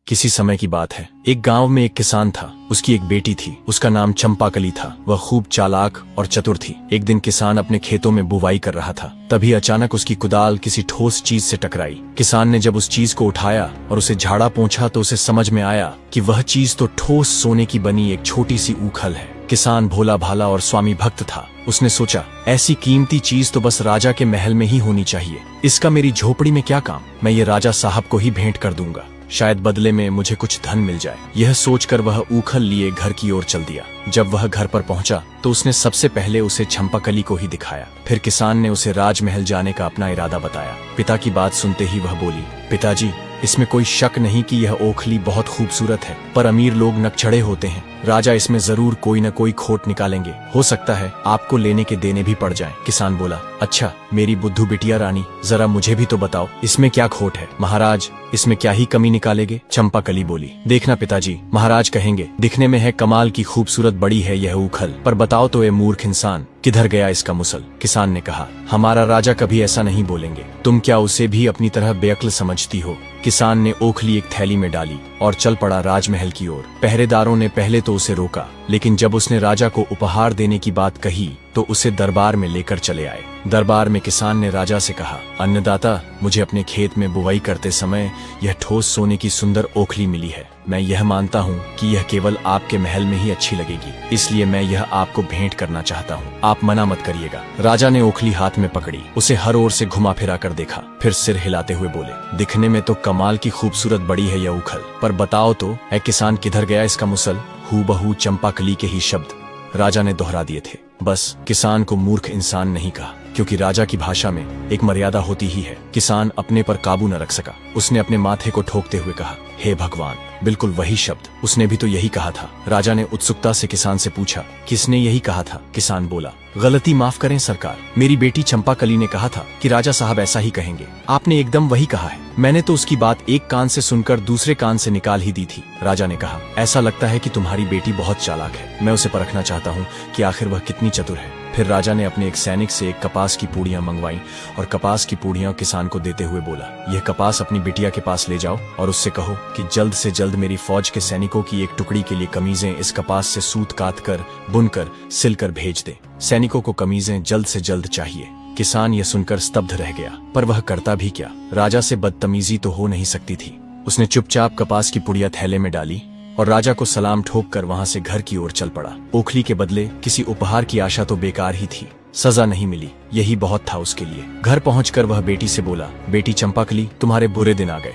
किसी समय की बात है। एक गांव में एक किसान था। उसकी एक बेटी थी। उसका नाम चंपाकली था। वह खूब चालाक और चतुर थी। एक दिन किसान अपने खेतों में बुवाई कर रहा था। तभी अचानक उसकी कुदाल किसी ठोस चीज से टकराई। किसान ने जब उस चीज को उठाया और उसे झाड़ा पोंछा तो उसे समझ में आया कि वह चीज तो ठोस सोने की बनी एक छोटी सी ऊखल है। किसान भोला भाला और स्वामी भक्त था। उसने सोचा, ऐसी कीमती चीज तो बस राजा के महल में ही होनी चाहिए। इसका मेरी झोपड़ी में क्या काम। मैं ये राजा साहब को ही भेंट कर दूंगा, शायद बदले में मुझे कुछ धन मिल जाए। यह सोचकर वह ऊखल लिए घर की ओर चल दिया। जब वह घर पर पहुंचा तो उसने सबसे पहले उसे चंपाकली को ही दिखाया। फिर किसान ने उसे राजमहल जाने का अपना इरादा बताया। पिता की बात सुनते ही वह बोली, पिताजी, इसमें कोई शक नहीं कि यह ओखली बहुत खूबसूरत है, पर अमीर लोग नकचढ़े होते हैं। राजा इसमें जरूर कोई न कोई खोट निकालेंगे। हो सकता है आपको लेने के देने भी पड़ जाएं। किसान बोला, अच्छा मेरी बुद्धू बिटिया रानी, जरा मुझे भी तो बताओ, इसमें क्या खोट है। महाराज, इसमें क्या ही कमी निकालेंगे। चंपाकली बोली, देखना पिताजी, महाराज कहेंगे दिखने में है कमाल की खूबसूरत बड़ी है यह ऊखल, पर बताओ तो ये मूर्ख इंसान, किधर गया इसका मुसल। किसान ने कहा, हमारा राजा कभी ऐसा नहीं बोलेंगे। तुम क्या उसे भी अपनी तरह बेअक्ल समझती हो। किसान ने ओखली एक थैली में डाली और चल पड़ा राजमहल की ओर। पहरेदारों ने पहले तो उसे रोका, लेकिन जब उसने राजा को उपहार देने की बात कही तो उसे दरबार में लेकर चले आए। दरबार में किसान ने राजा से कहा, अन्नदाता, मुझे अपने खेत में बुवाई करते समय यह ठोस सोने की सुंदर ओखली मिली है। मैं यह मानता हूँ कि यह केवल आपके महल में ही अच्छी लगेगी, इसलिए मैं यह आपको भेंट करना चाहता हूँ। आप मना मत करिएगा। राजा ने ओखली हाथ में पकड़ी, उसे हर ओर से घुमा फिरा कर देखा, फिर सिर हिलाते हुए बोले, दिखने में तो कमाल की खूबसूरत बड़ी है यह ऊखल, पर बताओ तो ऐ किसान, किधर गया इसका मुसल। हूबहू चंपाकली के ही शब्द राजा ने दोहरा दिए थे। बस किसान को मूर्ख इंसान नहीं कहा, क्योंकि राजा की भाषा में एक मर्यादा होती ही है। किसान अपने पर काबू न रख सका। उसने अपने माथे को ठोकते हुए कहा, हे भगवान, बिल्कुल वही शब्द, उसने भी तो यही कहा था। राजा ने उत्सुकता से किसान से पूछा, किसने यही कहा था। किसान बोला, गलती माफ करें सरकार, मेरी बेटी चंपाकली ने कहा था कि राजा साहब ऐसा ही कहेंगे। आपने एकदम वही कहा है। मैंने तो उसकी बात एक कान से सुनकर दूसरे कान से निकाल ही दी थी। राजा ने कहा, ऐसा लगता है कि तुम्हारी बेटी बहुत चालाक है। मैं उसे परखना चाहता हूँ कि आखिर वह कितनी चतुर है। फिर राजा ने अपने एक सैनिक से एक कपास की पूड़ियां मंगवाई और कपास की पूड़ियां किसान को देते हुए बोला, यह कपास अपनी बिटिया के पास ले जाओ और उससे कहो कि जल्द से जल्द मेरी फौज के सैनिकों की एक टुकड़ी के लिए कमीजें इस कपास से सूत काट कर, बुनकर, सिलकर भेज दे। सैनिकों को कमीजें जल्द से जल्द चाहिए। किसान यह सुनकर स्तब्ध रह गया, पर वह करता भी क्या। राजा से बदतमीजी तो हो नहीं सकती थी। उसने चुपचाप कपास की पुड़िया थैले में डाली और राजा को सलाम ठोक कर वहां से घर की ओर चल पड़ा। ओखली के बदले किसी उपहार की आशा तो बेकार ही थी। सजा नहीं मिली, यही बहुत था उसके लिए। घर पहुंचकर वह बेटी से बोला, बेटी चंपाकली, तुम्हारे बुरे दिन आ गए।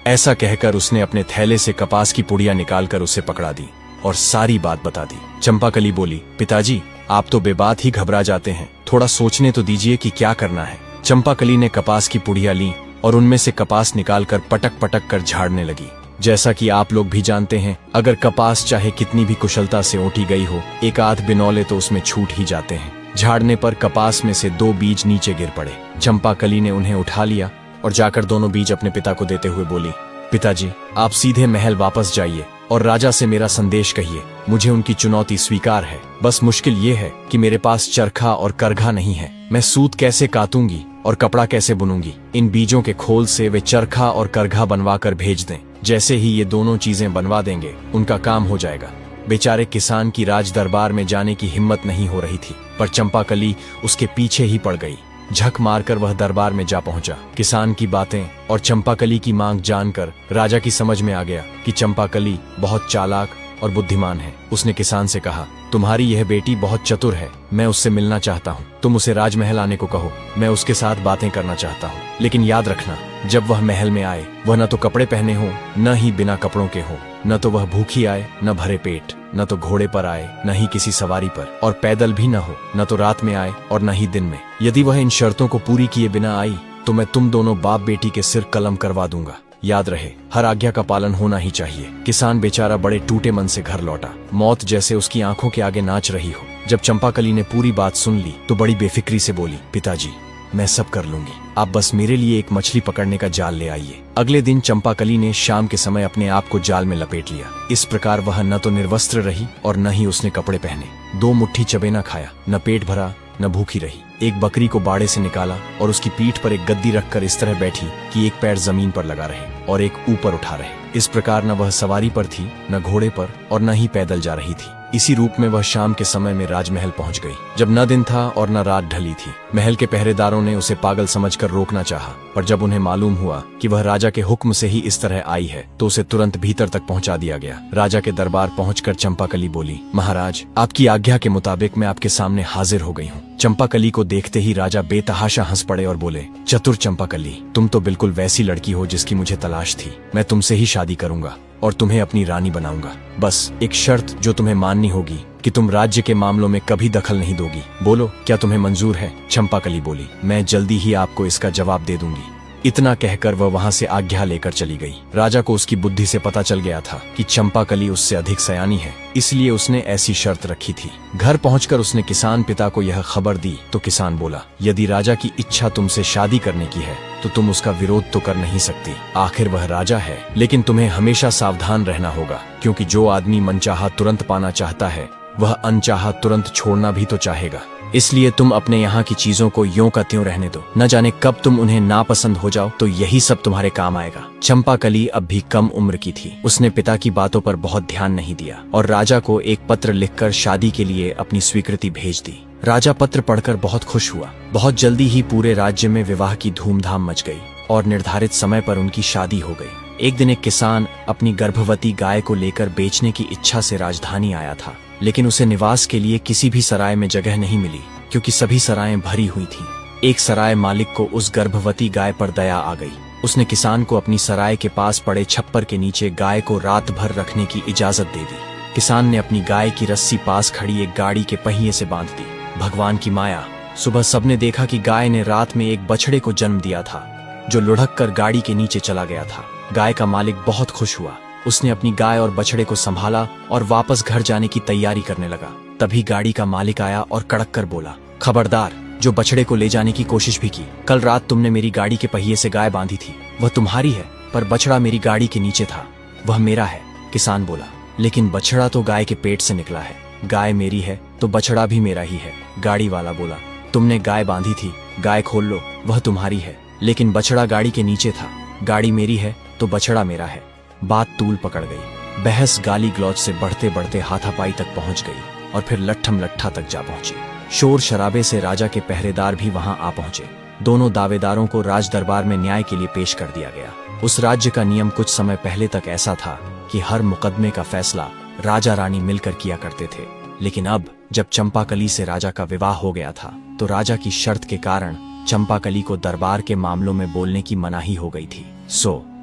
ऐसा कहकर उसने अपने थैले से कपास की पुड़िया निकालकर उसे पकड़ा दी और सारी बात बता दी। चंपाकली बोली, पिताजी, आप तो बेबात ही घबरा जाते हैं, थोड़ा सोचने तो दीजिए कि क्या करना है। चंपाकली ने कपास की पुड़िया ली और उनमें से कपास निकालकर पटक पटक कर झाड़ने लगी। जैसा कि आप लोग भी जानते हैं, अगर कपास चाहे कितनी भी कुशलता से ओटी गई हो, एक आध बिनौले तो उसमें छूट ही जाते हैं। झाड़ने पर कपास में से 2 बीज नीचे गिर पड़े। चंपाकली ने उन्हें उठा लिया और जाकर दोनों बीज अपने पिता को देते हुए बोली, पिताजी, आप सीधे महल वापस जाइए और राजा से मेरा संदेश कहिए। मुझे उनकी चुनौती स्वीकार है, बस मुश्किल ये है कि मेरे पास चरखा और करघा नहीं है। मैं सूत कैसे कातूंगी और कपड़ा कैसे बुनूंगी। इन बीजों के खोल से वे चरखा और करघा बनवा कर भेज दें। जैसे ही ये दोनों चीजें बनवा देंगे, उनका काम हो जाएगा। बेचारे किसान की राज दरबार में जाने की हिम्मत नहीं हो रही थी, पर चंपाकली उसके पीछे ही पड़ गई। झक मारकर वह दरबार में जा पहुंचा। किसान की बातें और चंपाकली की मांग जानकर राजा की समझ में आ गया कि चंपाकली बहुत चालाक और बुद्धिमान है। उसने किसान से कहा, तुम्हारी यह बेटी बहुत चतुर है, मैं उससे मिलना चाहता हूँ। तुम उसे राजमहल आने को कहो, मैं उसके साथ बातें करना चाहता हूँ। लेकिन याद रखना, जब वह महल में आए, वह न तो कपड़े पहने हो, न ही बिना कपड़ों के हो। न तो वह भूखी आए, न भरे पेट, न तो घोड़े पर आए, न ही किसी सवारी पर, और पैदल भी न हो। न तो रात में आए और न ही दिन में। यदि वह इन शर्तों को पूरी किए बिना आई तो मैं तुम दोनों बाप बेटी के सिर कलम करवा दूंगा। याद रहे, हर आज्ञा का पालन होना ही चाहिए। किसान बेचारा बड़े टूटे मन से घर लौटा। मौत जैसे उसकी आंखों के आगे नाच रही हो। जब चंपाकली ने पूरी बात सुन ली तो बड़ी बेफिक्री से बोली, पिताजी, मैं सब कर लूंगी, आप बस मेरे लिए एक मछली पकड़ने का जाल ले आइए। अगले दिन चंपाकली ने शाम के समय अपने आप को जाल में लपेट लिया। इस प्रकार वह न तो निर्वस्त्र रही और न ही उसने कपड़े पहने। 2 मुट्ठी चबेना खाया, न पेट भरा न भूखी रही। एक बकरी को बाड़े से निकाला और उसकी पीठ पर एक गद्दी रखकर इस तरह बैठी कि एक पैर जमीन पर लगा रहे और एक ऊपर उठा रहे। इस प्रकार न वह सवारी पर थी, न घोड़े पर, और न ही पैदल जा रही थी। इसी रूप में वह शाम के समय में राजमहल पहुंच गई, जब न दिन था और न रात ढली थी। महल के पहरेदारों ने उसे पागल समझकर रोकना चाहा, पर जब उन्हें मालूम हुआ कि वह राजा के हुक्म से ही इस तरह आई है, तो उसे तुरंत भीतर तक पहुंचा दिया गया। राजा के दरबार पहुंचकर चंपाकली बोली, महाराज, आपकी आज्ञा के मुताबिक मैं आपके सामने हाजिर हो गई हूँ। चंपाकली को देखते ही राजा बेतहाशा हंस पड़े और बोले, चतुर चंपाकली, तुम तो बिल्कुल वैसी लड़की हो जिसकी मुझे तलाश थी। मैं तुमसे ही शादी करूंगा और तुम्हें अपनी रानी बनाऊंगा। बस एक शर्त जो तुम्हें माननी होगी कि तुम राज्य के मामलों में कभी दखल नहीं दोगी। बोलो, क्या तुम्हें मंजूर है? चंपाकली बोली, मैं जल्दी ही आपको इसका जवाब दे दूंगी। इतना कहकर वह वहां से आज्ञा लेकर चली गई। राजा को उसकी बुद्धि से पता चल गया था कि चंपाकली उससे अधिक सयानी है, इसलिए उसने ऐसी शर्त रखी थी। घर पहुंचकर उसने किसान पिता को यह खबर दी तो किसान बोला, यदि राजा की इच्छा तुमसे शादी करने की है तो तुम उसका विरोध तो कर नहीं सकती। आखिर वह राजा है। लेकिन तुम्हें हमेशा सावधान रहना होगा, क्योंकि जो आदमी मनचाहा तुरंत पाना चाहता है, वह अनचाहा तुरंत छोड़ना भी तो चाहेगा। इसलिए तुम अपने यहाँ की चीजों को यों का त्यों रहने दो। न जाने कब तुम उन्हें नापसंद हो जाओ तो यही सब तुम्हारे काम आएगा। चंपाकली अब भी कम उम्र की थी। उसने पिता की बातों पर बहुत ध्यान नहीं दिया और राजा को एक पत्र लिखकर शादी के लिए अपनी स्वीकृति भेज दी। राजा पत्र पढ़कर बहुत खुश हुआ। बहुत जल्दी ही पूरे राज्य में विवाह की धूमधाम मच गई और निर्धारित समय पर उनकी शादी हो गई। एक दिन एक किसान अपनी गर्भवती गाय को लेकर बेचने की इच्छा से राजधानी आया था, लेकिन उसे निवास के लिए किसी भी सराय में जगह नहीं मिली, क्योंकि सभी सरायें भरी हुई थीं। एक सराय मालिक को उस गर्भवती गाय पर दया आ गई। उसने किसान को अपनी सराय के पास पड़े छप्पर के नीचे गाय को रात भर रखने की इजाजत दे दी। किसान ने अपनी गाय की रस्सी पास खड़ी एक गाड़ी के पहिए से बांध दी। भगवान की माया, सुबह सबने देखा कि गाय ने रात में एक बछड़े को जन्म दिया था, जो लुढ़क कर गाड़ी के नीचे चला गया था। गाय का मालिक बहुत खुश हुआ। उसने अपनी गाय और बछड़े को संभाला और वापस घर जाने की तैयारी करने लगा। तभी गाड़ी का मालिक आया और कड़क कर बोला, खबरदार, जो बछड़े को ले जाने की कोशिश भी की। कल रात तुमने मेरी गाड़ी के पहिए से गाय बांधी थी, वह तुम्हारी है, पर बछड़ा मेरी गाड़ी के नीचे था, वह मेरा है। किसान बोला, लेकिन बछड़ा तो गाय के पेट से निकला है। गाय मेरी है तो बछड़ा भी मेरा ही है। गाड़ी वाला बोला, तुमने गाय बांधी थी, गाय खोल लो, वह तुम्हारी है, लेकिन बछड़ा गाड़ी के नीचे था। गाड़ी मेरी है तो बछड़ा मेरा है। बात तूल पकड़ गई। बहस गाली गलौज से बढ़ते बढ़ते हाथापाई तक पहुंच गई और फिर लट्ठम लट्ठा तक जा पहुंची। शोर शराबे से राजा के पहरेदार भी वहां आ पहुंचे। दोनों दावेदारों को राज दरबार में न्याय के लिए पेश कर दिया गया। उस राज्य का नियम कुछ समय पहले तक ऐसा था कि हर मुकदमे का फैसला राजा रानी मिलकर किया करते थे, लेकिन अब जब चंपाकली से राजा का विवाह हो गया था तो राजा की शर्त के कारण चंपाकली को दरबार के मामलों में बोलने की मनाही हो गई थी।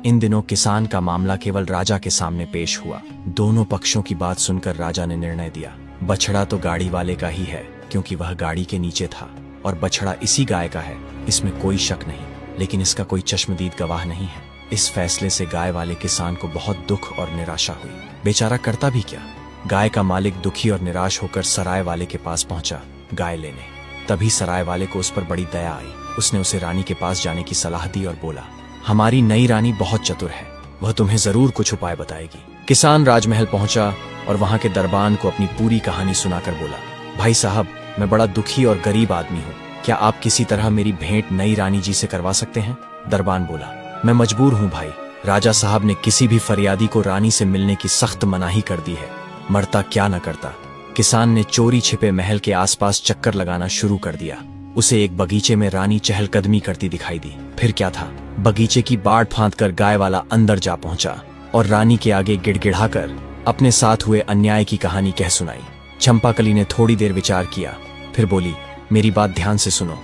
इन दिनों किसान का मामला केवल राजा के सामने पेश हुआ। दोनों पक्षों की बात सुनकर राजा ने निर्णय दिया, बछड़ा तो गाड़ी वाले का ही है, क्योंकि वह गाड़ी के नीचे था, और बछड़ा इसी गाय का है, इसमें कोई शक नहीं, लेकिन इसका कोई चश्मदीद गवाह नहीं है। इस फैसले से गाय वाले किसान को बहुत दुख और निराशा हुई। बेचारा करता भी क्या। गाय का मालिक दुखी और निराश होकर सराय वाले के पास पहुंचा गाय लेने। तभी सराय वाले को उस पर बड़ी दया आई। उसने उसे रानी के पास जाने की सलाह दी और बोला, हमारी नई रानी बहुत चतुर है, वह तुम्हें जरूर कुछ उपाय बताएगी। किसान राजमहल पहुंचा और वहां के दरबान को अपनी पूरी कहानी सुनाकर बोला, भाई साहब, मैं बड़ा दुखी और गरीब आदमी हूँ, क्या आप किसी तरह मेरी भेंट नई रानी जी से करवा सकते हैं? दरबान बोला, मैं मजबूर हूँ भाई, राजा साहब ने किसी भी फरियादी को रानी से मिलने की सख्त मनाही कर दी है, मरता क्या न करता। किसान ने चोरी छिपे महल के आसपास चक्कर लगाना शुरू कर दिया। उसे एक बगीचे में रानी चहलकदमी करती दिखाई दी। फिर क्या था, बगीचे की बाड़ फांद कर गाय वाला अंदर जा पहुंचा और रानी के आगे गिड़गिड़ाकर अपने साथ हुए अन्याय की कहानी कह सुनाई। चंपाकली ने थोड़ी देर विचार किया, फिर बोली, मेरी बात ध्यान से सुनो।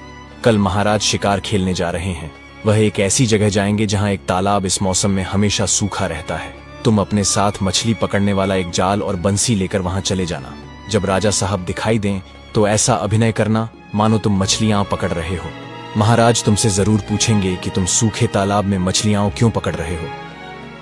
कल महाराज शिकार खेलने जा रहे हैं। वह एक ऐसी जगह जाएंगे जहां एक तालाब इस मौसम में हमेशा सूखा रहता है। तुम अपने साथ मछली पकड़ने वाला एक जाल और बंसी लेकर वहां चले जाना। जब राजा साहब दिखाई दें तो ऐसा अभिनय करना मानो तुम मछलियां पकड़ रहे हो। महाराज तुमसे जरूर पूछेंगे कि तुम सूखे तालाब में मछलियां क्यों पकड़ रहे हो।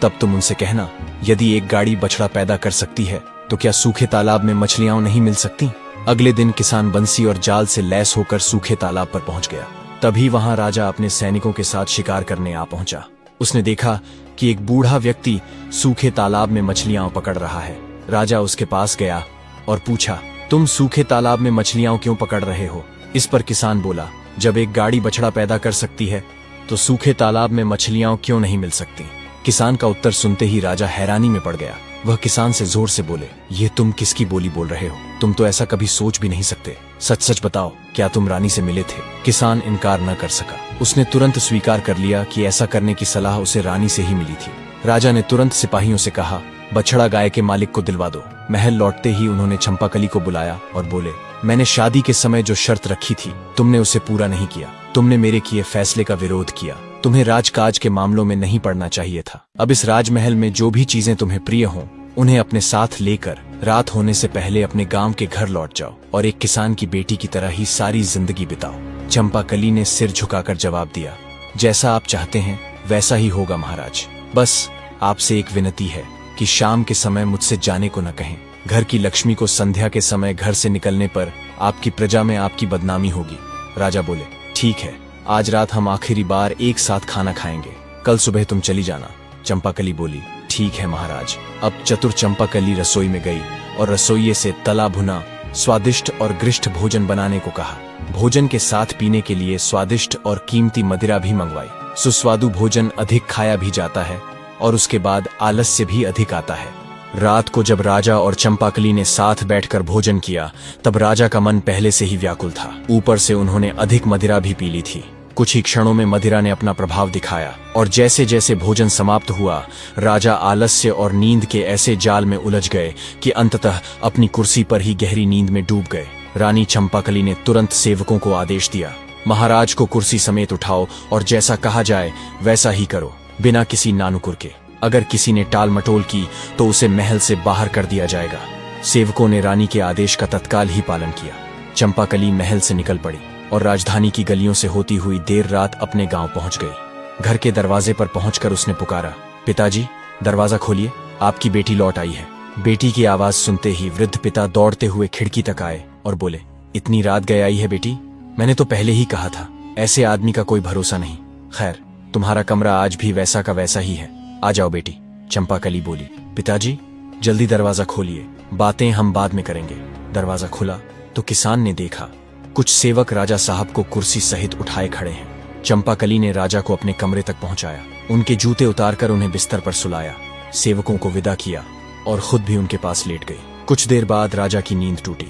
तब तुम उनसे कहना, यदि एक गाड़ी बछड़ा पैदा कर सकती है तो क्या सूखे तालाब में मछलियां नहीं मिल सकती? अगले दिन किसान बंसी और जाल से लैस होकर सूखे तालाब पर पहुंच गया। तभी वहां राजा अपने सैनिकों के साथ शिकार करने आ पहुंचा। उसने देखा कि एक बूढ़ा व्यक्ति सूखे तालाब में मछलियां पकड़ रहा है। राजा उसके पास गया और पूछा, तुम सूखे तालाब में मछलियां क्यों पकड़ रहे हो? इस पर किसान बोला, जब एक गाड़ी बछड़ा पैदा कर सकती है तो सूखे तालाब में मछलियां क्यों नहीं मिल सकती। किसान का उत्तर सुनते ही राजा हैरानी में पड़ गया। वह किसान से जोर से बोले, ये तुम किसकी बोली बोल रहे हो? तुम तो ऐसा कभी सोच भी नहीं सकते। सच सच बताओ, क्या तुम रानी से मिले थे? किसान इनकार न कर सका। उसने तुरंत स्वीकार कर लिया कि ऐसा करने की सलाह उसे रानी से ही मिली थी। राजा ने तुरंत सिपाहियों से कहा, बछड़ा गाय के मालिक को दिलवा दो। महल लौटते ही उन्होंने चंपाकली को बुलाया और बोले, मैंने शादी के समय जो शर्त रखी थी तुमने उसे पूरा नहीं किया। तुमने मेरे किए फैसले का विरोध किया। तुम्हें राजकाज के मामलों में नहीं पड़ना चाहिए था। अब इस राजमहल में जो भी चीजें तुम्हें प्रिय हों उन्हें अपने साथ लेकर रात होने से पहले अपने गांव के घर लौट जाओ और एक किसान की बेटी की तरह ही सारी जिंदगी बिताओ। चंपाकली ने सिर झुकाकर जवाब दिया, जैसा आप चाहते हैं वैसा ही होगा महाराज। बस आपसे एक विनती है कि शाम के समय मुझसे जाने को न कहें। घर की लक्ष्मी को संध्या के समय घर से निकलने पर आपकी प्रजा में आपकी बदनामी होगी। राजा बोले, ठीक है, आज रात हम आखिरी बार एक साथ खाना खाएंगे, कल सुबह तुम चली जाना। चंपाकली बोली, ठीक है महाराज। अब चतुर चंपाकली रसोई में गई और रसोइये से तला भुना स्वादिष्ट और गृष्ट भोजन बनाने को कहा। भोजन के साथ पीने के लिए स्वादिष्ट और कीमती मदिरा भी मंगवाई। सुस्वादु भोजन अधिक खाया भी जाता है और उसके बाद आलस्य भी अधिक आता है। रात को जब राजा और चंपाकली ने साथ बैठकर भोजन किया तब राजा का मन पहले से ही व्याकुल था। ऊपर से उन्होंने अधिक मदिरा भी पी ली थी। कुछ ही क्षणों में मदिरा ने अपना प्रभाव दिखाया और जैसे जैसे भोजन समाप्त हुआ राजा आलस्य और नींद के ऐसे जाल में उलझ गए कि अंततः अपनी कुर्सी पर ही गहरी नींद में डूब गए। रानी चंपाकली ने तुरंत सेवकों को आदेश दिया, महाराज को कुर्सी समेत उठाओ और जैसा कहा जाए वैसा ही करो, बिना किसी नानुकुर के। अगर किसी ने टाल मटोल की तो उसे महल से बाहर कर दिया जाएगा। सेवकों ने रानी के आदेश का तत्काल ही पालन किया। चंपाकली महल से निकल पड़ी और राजधानी की गलियों से होती हुई देर रात अपने गांव पहुंच गई। घर के दरवाजे पर पहुंचकर उसने पुकारा, पिताजी दरवाजा खोलिए, आपकी बेटी लौट आई है। बेटी की आवाज सुनते ही वृद्ध पिता दौड़ते हुए खिड़की तक आए और बोले, इतनी रात गए आई है बेटी? मैंने तो पहले ही कहा था, ऐसे आदमी का कोई भरोसा नहीं। खैर, तुम्हारा कमरा आज भी वैसा का वैसा ही है, आ जाओ बेटी। चंपाकली बोली, पिताजी जल्दी दरवाजा खोलिए, बातें हम बाद में करेंगे। दरवाजा खुला तो किसान ने देखा कुछ सेवक राजा साहब को कुर्सी सहित उठाए खड़े हैं। चंपाकली ने राजा को अपने कमरे तक पहुंचाया, उनके जूते उतारकर उन्हें बिस्तर पर सुलाया, सेवकों को विदा किया और खुद भी उनके पास लेट गई। कुछ देर बाद राजा की नींद टूटी।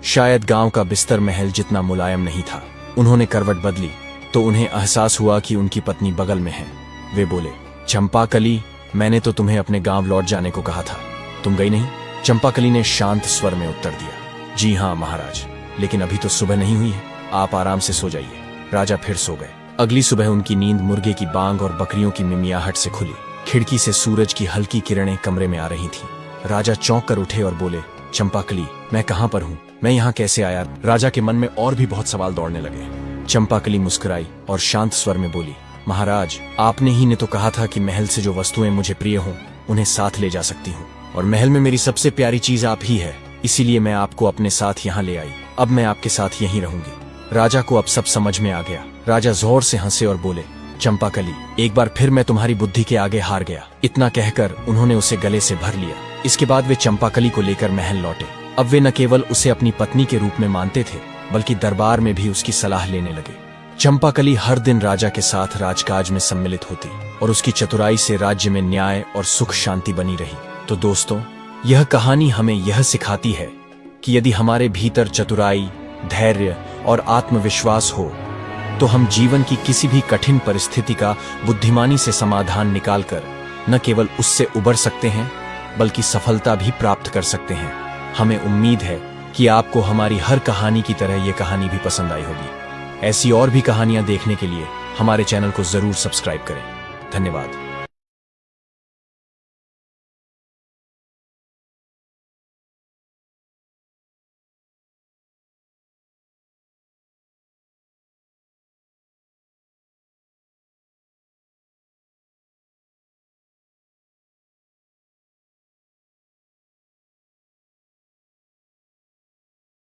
शायद गांव का बिस्तर महल जितना मुलायम नहीं था। उन्होंने करवट बदली तो उन्हें एहसास हुआ कि उनकी पत्नी बगल में है। वे बोले, चंपाकली, मैंने तो तुम्हें अपने गांव लौट जाने को कहा था, तुम गई नहीं? चंपाकली ने शांत स्वर में उत्तर दिया, जी हाँ महाराज, लेकिन अभी तो सुबह नहीं हुई है, आप आराम से सो जाइए। राजा फिर सो गए। अगली सुबह उनकी नींद मुर्गे की बांग और बकरियों की मिमियाहट से खुली। खिड़की से सूरज की हल्की किरणें कमरे में आ रही थीं। राजा चौंक कर उठे और बोले, चंपाकली, मैं कहाँ पर हूँ? मैं यहाँ कैसे आया? राजा के मन में और भी बहुत सवाल दौड़ने लगे। चंपाकली मुस्कुराई और शांत स्वर में बोली, महाराज, आपने ही ने तो कहा था कि महल से जो वस्तुएं मुझे प्रिय हों उन्हें साथ ले जा सकती हूँ, और महल में मेरी सबसे प्यारी चीज आप ही है, इसीलिए मैं आपको अपने साथ यहाँ ले आई। अब मैं आपके साथ यहीं रहूंगी। राजा को अब सब समझ में आ गया। राजा जोर से हंसे और बोले, चंपाकली, एक बार फिर मैं तुम्हारी बुद्धि के आगे हार गया। इतना कहकर उन्होंने उसे गले से भर लिया। इसके बाद वे चंपाकली को लेकर महल लौटे। अब वे न केवल उसे अपनी पत्नी के रूप में मानते थे बल्कि दरबार में भी उसकी सलाह लेने लगे। चंपाकली हर दिन राजा के साथ राजकाज में सम्मिलित होती और उसकी चतुराई से राज्य में न्याय और सुख शांति बनी रही। तो दोस्तों, यह कहानी हमें यह सिखाती है कि यदि हमारे भीतर चतुराई, धैर्य और आत्मविश्वास हो तो हम जीवन की किसी भी कठिन परिस्थिति का बुद्धिमानी से समाधान निकालकर न केवल उससे उबर सकते हैं बल्कि सफलता भी प्राप्त कर सकते हैं। हमें उम्मीद है कि आपको हमारी हर कहानी की तरह ये कहानी भी पसंद आई होगी। ऐसी और भी कहानियां देखने के लिए हमारे चैनल को जरूर सब्सक्राइब करें। धन्यवाद।